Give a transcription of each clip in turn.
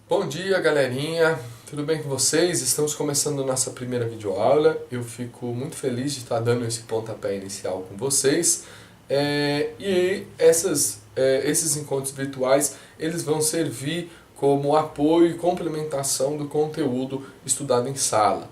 Bom dia, galerinha! Tudo bem com vocês? Estamos começando nossa primeira videoaula. Eu fico muito feliz de estar dando esse pontapé inicial com vocês. Esses encontros virtuais, eles vão servir como apoio e complementação do conteúdo estudado em sala.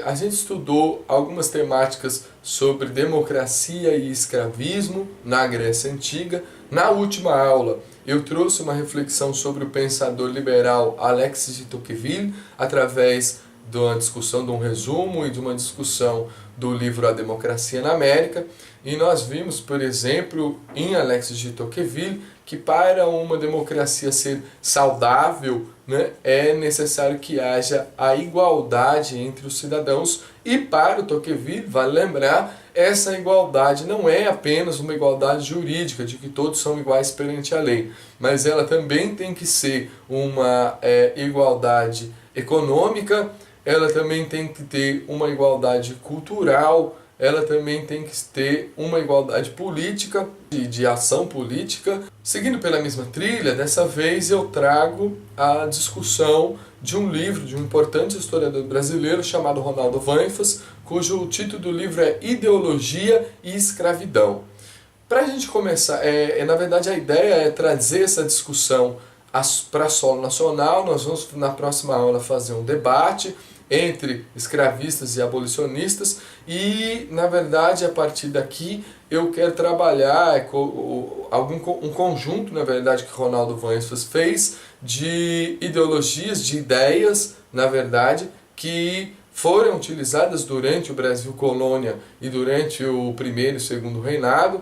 A gente estudou algumas temáticas sobre democracia e escravismo na Grécia Antiga. Na última aula, eu trouxe uma reflexão sobre o pensador liberal Alexis de Tocqueville, através de uma discussão, de um resumo e de uma discussão do livro A Democracia na América. E nós vimos, por exemplo, em Alexis de Tocqueville, que para uma democracia ser saudável, é necessário que haja a igualdade entre os cidadãos. E para o Tocqueville, vale lembrar, essa igualdade não é apenas uma igualdade jurídica, de que todos são iguais perante a lei, mas ela também tem que ser uma igualdade econômica, ela também tem que ter uma igualdade cultural, ela também tem que ter uma igualdade política, de ação política. Seguindo pela mesma trilha, dessa vez eu trago a discussão de um livro de um importante historiador brasileiro chamado Ronaldo Vanfas, cujo título do livro é Ideologia e Escravidão. Para a gente começar, na verdade a ideia é trazer essa discussão para solo nacional. Nós vamos na próxima aula fazer um debate entre escravistas e abolicionistas e, na verdade, a partir daqui eu quero trabalhar um conjunto, na verdade, que Ronaldo Vanfas fez de ideologias, de ideias, na verdade, que foram utilizadas durante o Brasil colônia e durante o primeiro e segundo reinado,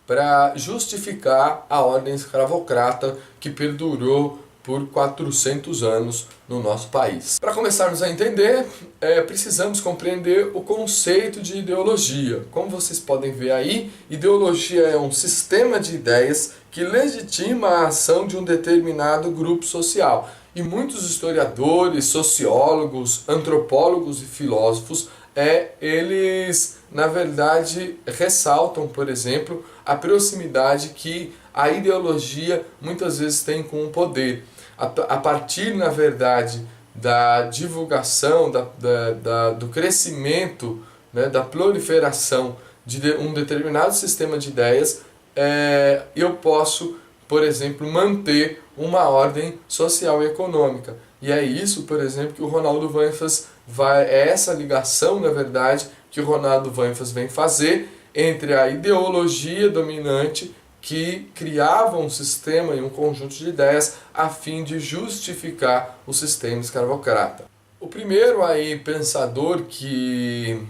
para justificar a ordem escravocrata que perdurou por 400 anos no nosso país. Para começarmos a entender, precisamos compreender o conceito de ideologia. Como vocês podem ver aí, ideologia é um sistema de ideias que legitima a ação de um determinado grupo social. E muitos historiadores, sociólogos, antropólogos e filósofos, eles, na verdade, ressaltam, por exemplo, a proximidade que a ideologia muitas vezes tem com o poder. A partir, na verdade, da divulgação, do crescimento, da proliferação de um determinado sistema de ideias, eu posso, por exemplo, manter uma ordem social e econômica. E é isso, por exemplo, que o Ronaldo Vanfas é essa ligação, na verdade, que o Ronaldo Vanfas vem fazer entre a ideologia dominante que criava um sistema e um conjunto de ideias a fim de justificar o sistema escravocrata. O primeiro pensador que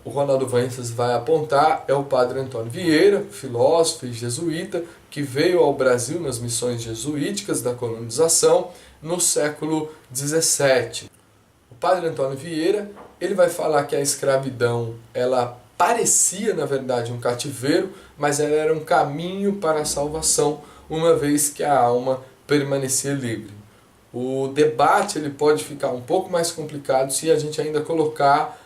o Ronaldo Vanfas vai apontar é o padre Antônio Vieira, filósofo e jesuíta, que veio ao Brasil nas missões jesuíticas da colonização no século XVII. O padre Antônio Vieira, ele vai falar que a escravidão, ela parecia, na verdade, um cativeiro, mas ela era um caminho para a salvação, uma vez que a alma permanecia livre. O debate ele pode ficar um pouco mais complicado se a gente ainda colocar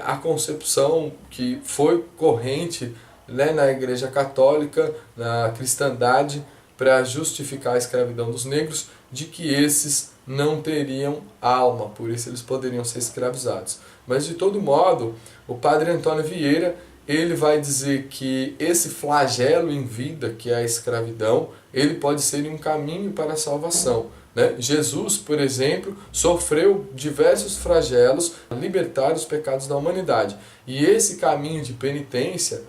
a concepção que foi corrente na Igreja Católica, na cristandade, para justificar a escravidão dos negros, de que esses não teriam alma, por isso eles poderiam ser escravizados. Mas, de todo modo, o padre Antônio Vieira, ele vai dizer que esse flagelo em vida, que é a escravidão, ele pode ser um caminho para a salvação. Jesus, por exemplo, sofreu diversos flagelos para libertar os pecados da humanidade. E esse caminho de penitência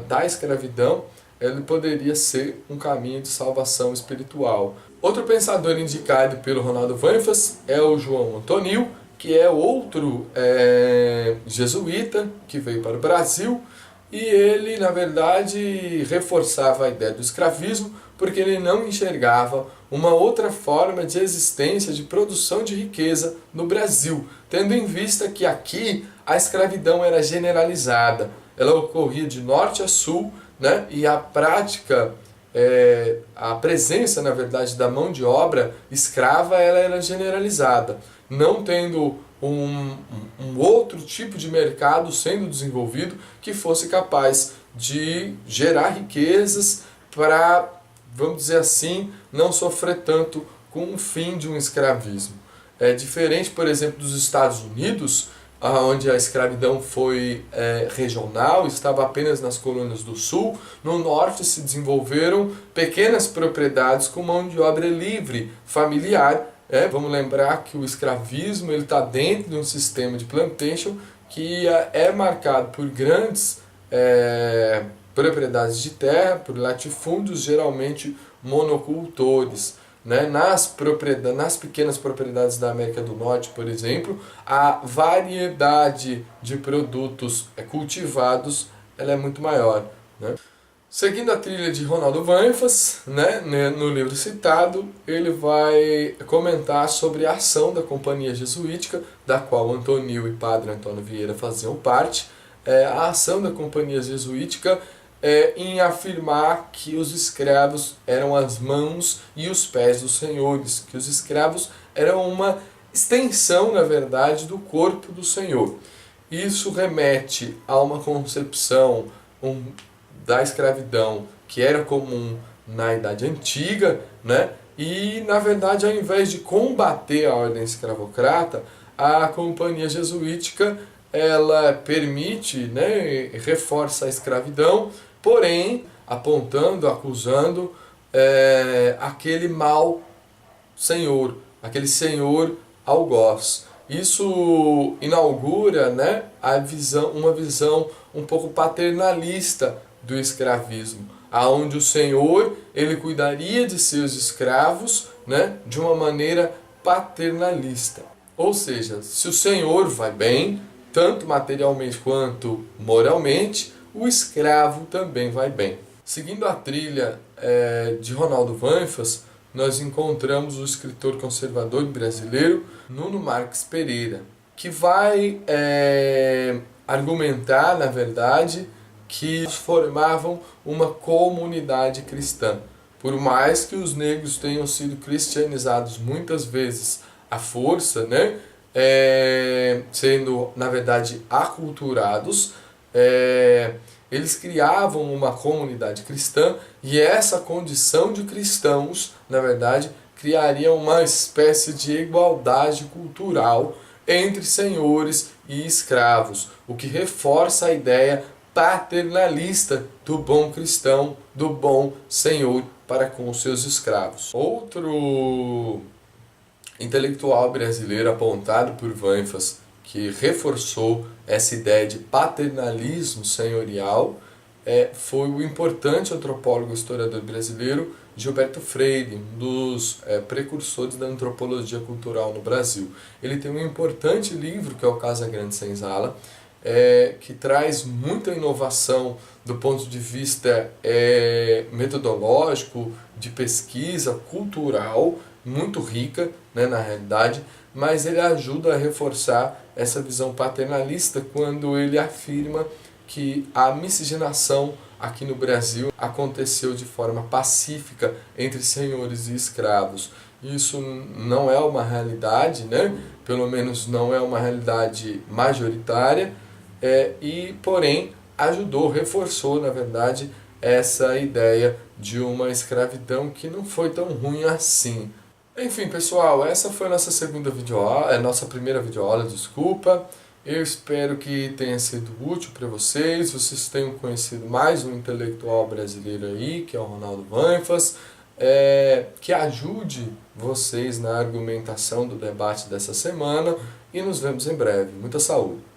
da escravidão, ele poderia ser um caminho de salvação espiritual. Outro pensador indicado pelo Ronaldo Vanfas é o João Antonil, que é outro jesuíta que veio para o Brasil, e ele, na verdade, reforçava a ideia do escravismo porque ele não enxergava uma outra forma de existência, de produção de riqueza no Brasil, tendo em vista que aqui a escravidão era generalizada, ela ocorria de norte a sul, e a prática, a presença, na verdade, da mão de obra escrava, ela era generalizada, não tendo um outro tipo de mercado sendo desenvolvido que fosse capaz de gerar riquezas para vamos dizer assim, não sofrer tanto com o fim de um escravismo. É diferente, por exemplo, dos Estados Unidos, onde a escravidão foi regional, estava apenas nas colônias do sul. No norte se desenvolveram pequenas propriedades com mão de obra livre, familiar. Vamos lembrar que o escravismo está dentro de um sistema de plantation que é marcado por grandes propriedades de terra, por latifúndios, geralmente monocultores. Nas pequenas propriedades da América do Norte, por exemplo, a variedade de produtos cultivados ela é muito maior. Seguindo a trilha de Ronaldo Vanfas, no livro citado, ele vai comentar sobre a ação da Companhia Jesuítica, da qual Antonil e Padre Antônio Vieira faziam parte. A ação da Companhia Jesuítica em afirmar que os escravos eram as mãos e os pés dos senhores, que os escravos eram uma extensão, na verdade, do corpo do Senhor. Isso remete a uma concepção da escravidão que era comum na Idade Antiga, e, na verdade, ao invés de combater a ordem escravocrata, a Companhia Jesuítica ela permite, reforça a escravidão, porém apontando, acusando aquele mau senhor, aquele senhor algoz. Isso inaugura uma visão um pouco paternalista do escravismo, aonde o senhor ele cuidaria de seus escravos de uma maneira paternalista. Ou seja, se o senhor vai bem, tanto materialmente quanto moralmente, o escravo também vai bem. Seguindo a trilha de Ronaldo Vanfas, nós encontramos o escritor conservador brasileiro Nuno Marques Pereira, que vai argumentar, na verdade, que formavam uma comunidade cristã. Por mais que os negros tenham sido cristianizados muitas vezes à força, sendo, na verdade, aculturados, eles criavam uma comunidade cristã, e essa condição de cristãos, na verdade, criaria uma espécie de igualdade cultural entre senhores e escravos, o que reforça a ideia paternalista do bom cristão, do bom senhor para com os seus escravos. Outro intelectual brasileiro apontado por Vanfas que reforçou essa ideia de paternalismo senhorial foi o importante antropólogo e historiador brasileiro Gilberto Freire, um dos precursores da antropologia cultural no Brasil. Ele tem um importante livro que é o Casa Grande Senzala, que traz muita inovação do ponto de vista metodológico, de pesquisa, cultural, muito rica, na realidade, mas ele ajuda a reforçar essa visão paternalista quando ele afirma que a miscigenação aqui no Brasil aconteceu de forma pacífica entre senhores e escravos. Isso não é uma realidade, pelo menos não é uma realidade majoritária, porém reforçou, na verdade, essa ideia de uma escravidão que não foi tão ruim assim. Enfim, pessoal, essa foi a nossa nossa primeira videoaula, desculpa. Eu espero que tenha sido útil para vocês. Vocês tenham conhecido mais um intelectual brasileiro aí, que é o Ronaldo Vanfas, que ajude vocês na argumentação do debate dessa semana, e nos vemos em breve. Muita saúde!